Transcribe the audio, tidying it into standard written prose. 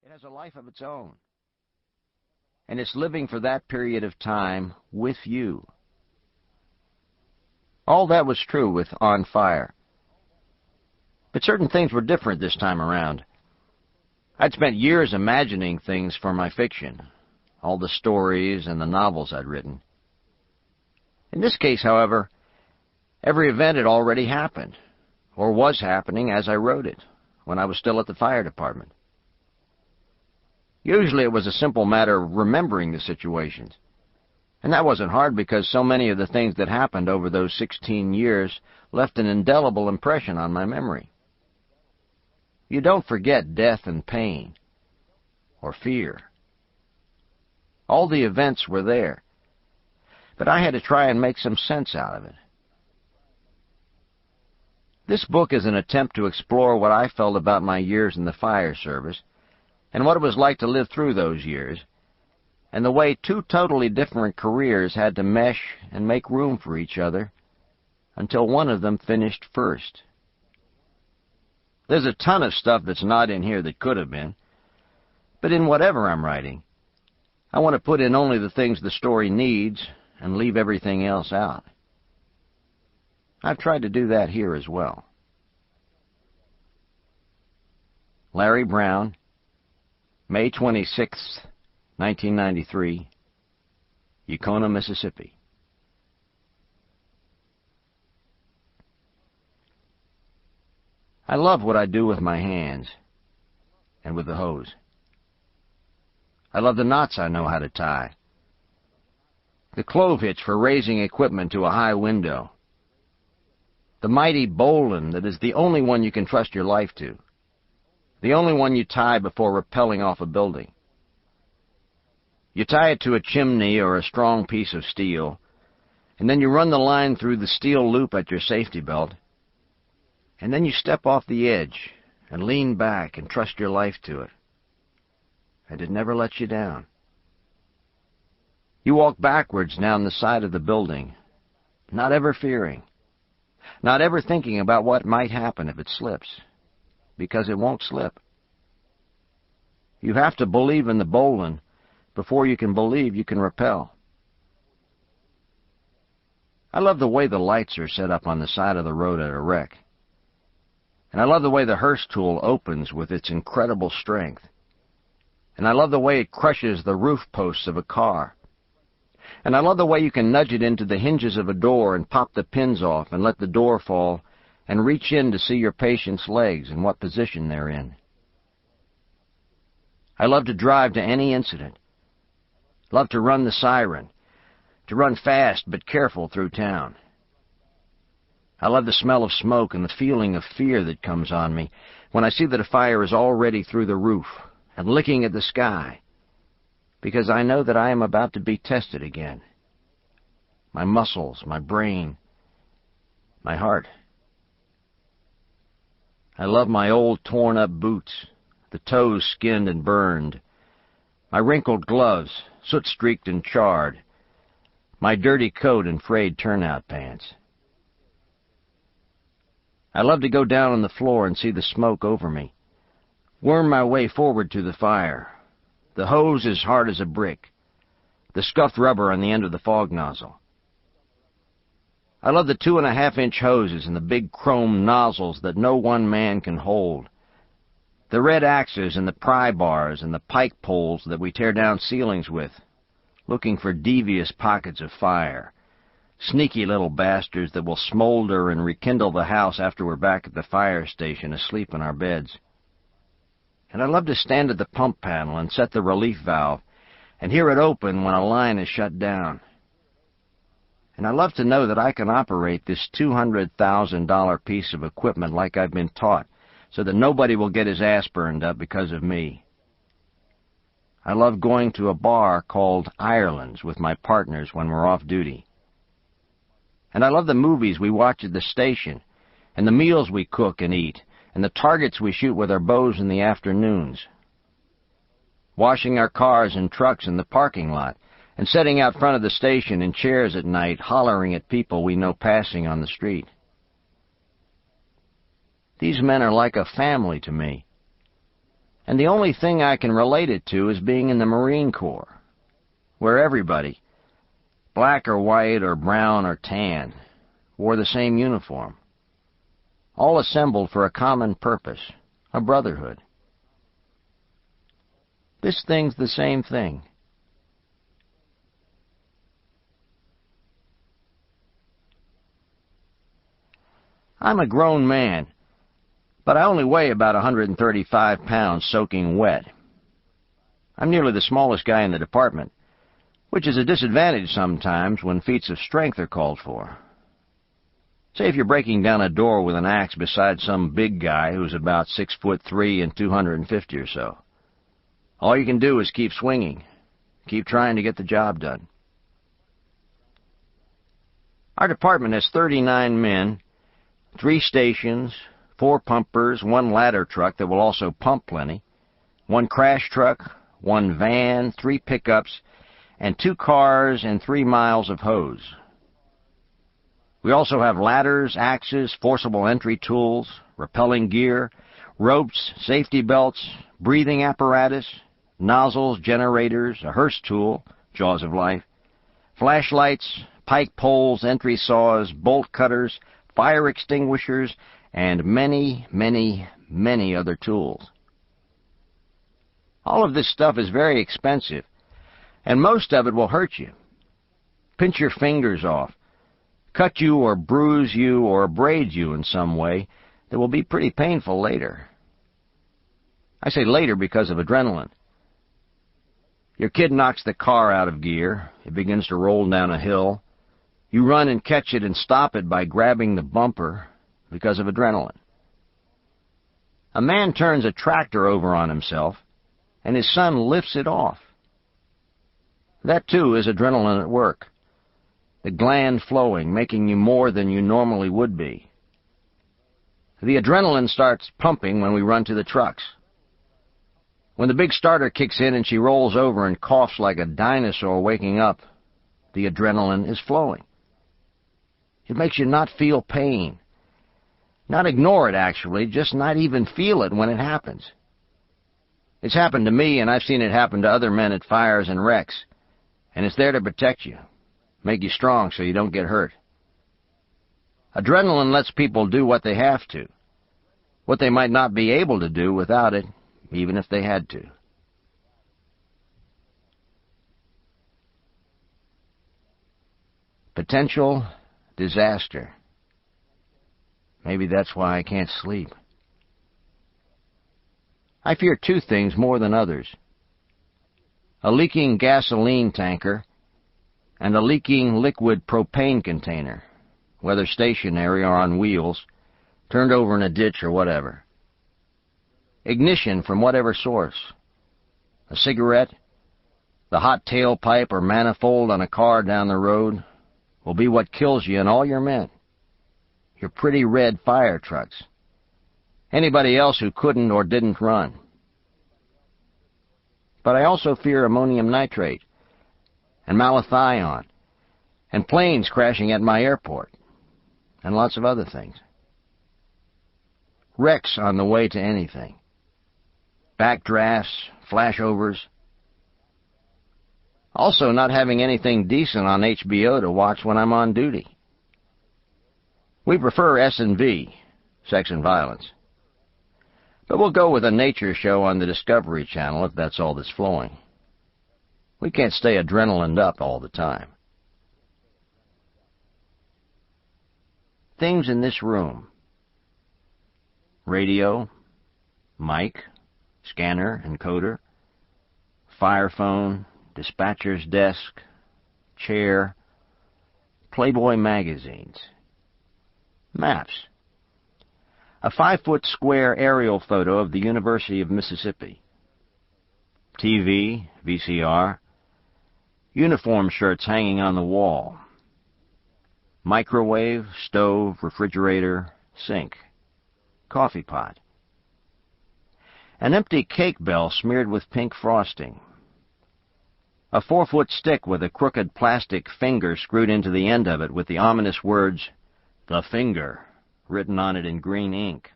It has a life of its own. And it's living for that period of time with you. All that was true with On Fire. But certain things were different this time around. I'd spent years imagining things for my fiction, all the stories and the novels I'd written. In this case, however, every event had already happened, or was happening as I wrote it, when I was still at the fire department. Usually it was a simple matter of remembering the situations, and that wasn't hard because so many of the things that happened over those 16 years left an indelible impression on my memory. You don't forget death and pain, or fear. All the events were there, but I had to try and make some sense out of it. This book is an attempt to explore what I felt about my years in the fire service, and what it was like to live through those years, and the way two totally different careers had to mesh and make room for each other until one of them finished first. There's a ton of stuff that's not in here that could have been, but in whatever I'm writing, I want to put in only the things the story needs and leave everything else out. I've tried to do that here as well. Larry Brown, May 26, 1993, Yocona, Mississippi. I love what I do with my hands and with the hose. I love the knots I know how to tie, the clove hitch for raising equipment to a high window, the mighty bowline that is the only one you can trust your life to, the only one you tie before rappelling off a building. You tie it to a chimney or a strong piece of steel, and then you run the line through the steel loop at your safety belt, and then you step off the edge and lean back and trust your life to it. And it never lets you down. You walk backwards down the side of the building, not ever fearing, not ever thinking about what might happen if it slips, because it won't slip. You have to believe in the bowline before you can believe you can rappel. I love the way the lights are set up on the side of the road at a wreck. And I love the way the hearse tool opens with its incredible strength. And I love the way it crushes the roof posts of a car. And I love the way you can nudge it into the hinges of a door and pop the pins off and let the door fall and reach in to see your patient's legs and what position they're in. I love to drive to any incident. Love to run the siren, to run fast but careful through town. I love the smell of smoke and the feeling of fear that comes on me when I see that a fire is already through the roof and licking at the sky, because I know that I am about to be tested again. My muscles, my brain, my heart. I love my old torn-up boots, the toes skinned and burned, my wrinkled gloves, soot-streaked and charred, my dirty coat and frayed turnout pants. I love to go down on the floor and see the smoke over me, worm my way forward to the fire, the hose as hard as a brick, the scuffed rubber on the end of the fog nozzle. I love the 2.5-inch hoses and the big chrome nozzles that no one man can hold, the red axes and the pry bars and the pike poles that we tear down ceilings with, looking for devious pockets of fire, sneaky little bastards that will smolder and rekindle the house after we're back at the fire station asleep in our beds. And I love to stand at the pump panel and set the relief valve and hear it open when a line is shut down. And I love to know that I can operate this $200,000 piece of equipment like I've been taught, so that nobody will get his ass burned up because of me. I love going to a bar called Ireland's with my partners when we're off duty. And I love the movies we watch at the station, and the meals we cook and eat, and the targets we shoot with our bows in the afternoons. Washing our cars and trucks in the parking lot, and sitting out front of the station in chairs at night, hollering at people we know passing on the street. These men are like a family to me. And the only thing I can relate it to is being in the Marine Corps, where everybody, black or white or brown or tan, wore the same uniform, all assembled for a common purpose, a brotherhood. This thing's the same thing. I'm a grown man, but I only weigh about 135 pounds soaking wet. I'm nearly the smallest guy in the department, which is a disadvantage sometimes when feats of strength are called for. Say if you're breaking down a door with an axe beside some big guy who's about 6'3" and 250 or so. All you can do is keep swinging, keep trying to get the job done. Our department has 39 men, 3 stations, 4 pumpers, 1 ladder truck that will also pump plenty, 1 crash truck, 1 van, 3 pickups, and 2 cars and 3 miles of hose. We also have ladders, axes, forcible entry tools, rappelling gear, ropes, safety belts, breathing apparatus, nozzles, generators, a hearse tool, jaws of life, flashlights, pike poles, entry saws, bolt cutters, fire extinguishers, and many, many, many other tools. All of this stuff is very expensive, and most of it will hurt you. Pinch your fingers off, cut you or bruise you or abrade you in some way that will be pretty painful later. I say later because of adrenaline. Your kid knocks the car out of gear. It begins to roll down a hill. You run and catch it and stop it by grabbing the bumper because of adrenaline. A man turns a tractor over on himself, and his son lifts it off. That, too, is adrenaline at work. The gland flowing, making you more than you normally would be. The adrenaline starts pumping when we run to the trucks. When the big starter kicks in and she rolls over and coughs like a dinosaur waking up, the adrenaline is flowing. It makes you not feel pain. Not ignore it, actually, just not even feel it when it happens. It's happened to me, and I've seen it happen to other men at fires and wrecks, and it's there to protect you, make you strong so you don't get hurt. Adrenaline lets people do what they have to, what they might not be able to do without it, even if they had to. Potential disaster. Maybe that's why I can't sleep. I fear 2 things more than others: a leaking gasoline tanker and a leaking liquid propane container, whether stationary or on wheels, turned over in a ditch or whatever. Ignition from whatever source. A cigarette, the hot tailpipe or manifold on a car down the road will be what kills you and all your men. Your pretty red fire trucks. Anybody else who couldn't or didn't run. But I also fear ammonium nitrate and malathion and planes crashing at my airport and lots of other things. Wrecks on the way to anything. Backdrafts, flashovers. Also not having anything decent on HBO to watch when I'm on duty. We prefer S&V, sex and violence. But we'll go with a nature show on the Discovery Channel if that's all that's flowing. We can't stay adrenalined up all the time. Things in this room. Radio, mic, scanner, encoder, fire phone, dispatcher's desk, chair, Playboy magazines, maps, a 5-foot square aerial photo of the University of Mississippi, TV, VCR, uniform shirts hanging on the wall, microwave, stove, refrigerator, sink, coffee pot, an empty cake bell smeared with pink frosting, a 4-foot stick with a crooked plastic finger screwed into the end of it with the ominous words, "The Finger," written on it in green ink.